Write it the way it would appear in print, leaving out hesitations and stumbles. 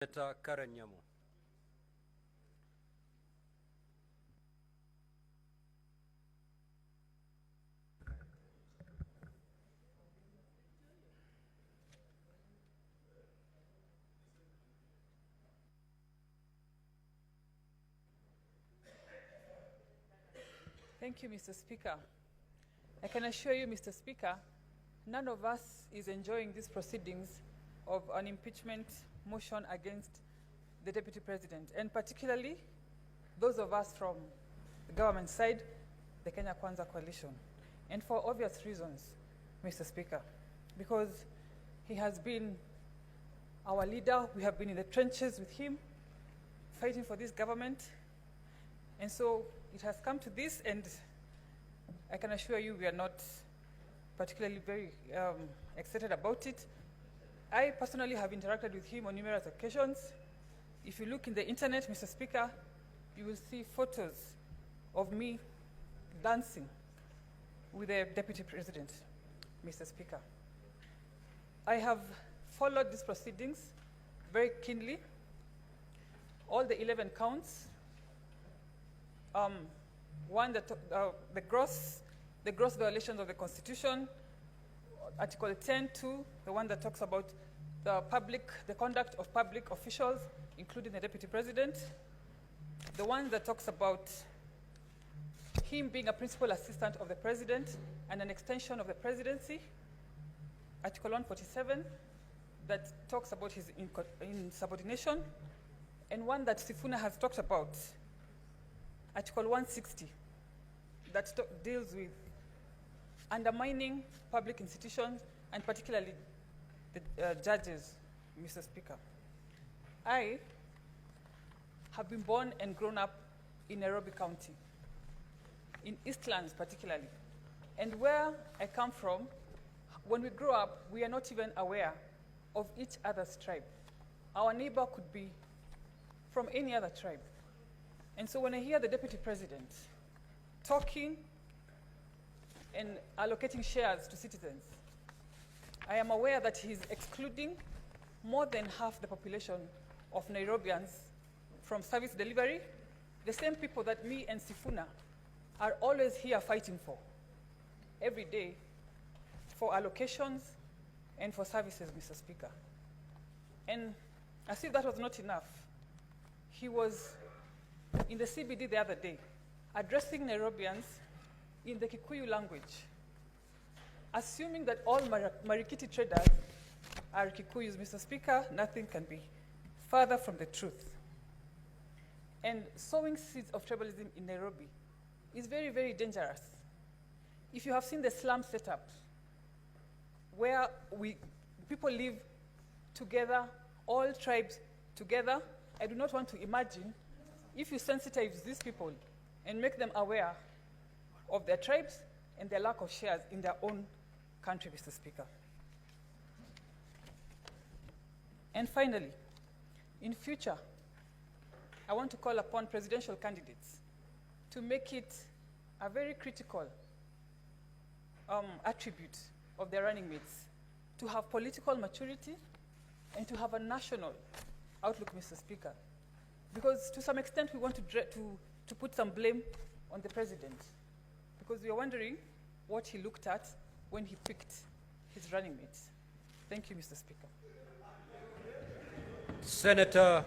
Senator Nyamu. Thank you, Mr. Speaker. I can assure you, Mr. Speaker, none of us is enjoying these proceedings of an impeachment motion against the Deputy President, and particularly those of us from the government side, the Kenya Kwanza Coalition, and for obvious reasons, Mr. Speaker, because he has been our leader. We have been in the trenches with him, fighting for this government, and so it has come to this, and I can assure you we are not particularly very excited about it. I personally have interacted with him on numerous occasions. If you look in the internet, Mr. Speaker, you will see photos of me dancing with the Deputy President, Mr. Speaker. I have followed these proceedings very keenly. All the 11 counts, one that the gross violations of the Constitution, Article 10(2), the one that talks about the conduct of public officials, including the Deputy President, the one that talks about him being a principal assistant of the President and an extension of the presidency, Article 147, that talks about his insubordination, and one that Sifuna has talked about, Article 160, that deals with undermining public institutions, and particularly the judges, Mr. Speaker. I have been born and grown up in Nairobi County, in Eastlands particularly. And where I come from, when we grow up, we are not even aware of each other's tribe. Our neighbor could be from any other tribe. And so when I hear the Deputy President talking and allocating shares to citizens, I am aware that he's excluding more than half the population of Nairobians from service delivery, the same people that me and Sifuna are always here fighting for, every day, for allocations and for services, Mr. Speaker. And as if that was not enough, he was in the CBD the other day, addressing Nairobians in the Kikuyu language, assuming that all Marikiti traders are Kikuyus. Mr. Speaker, nothing can be further from the truth. And sowing seeds of tribalism in Nairobi is very, very dangerous. If you have seen the slum setup, where people live together, all tribes together, I do not want to imagine if you sensitize these people and make them aware of their tribes and their lack of shares in their own country, Mr. Speaker. And finally, in future, I want to call upon presidential candidates to make it a very critical attribute of their running mates to have political maturity and to have a national outlook, Mr. Speaker. Because to some extent, we want to put some blame on the president, because we are wondering what he looked at when he picked his running mates. Thank you, Mr. Speaker. Senator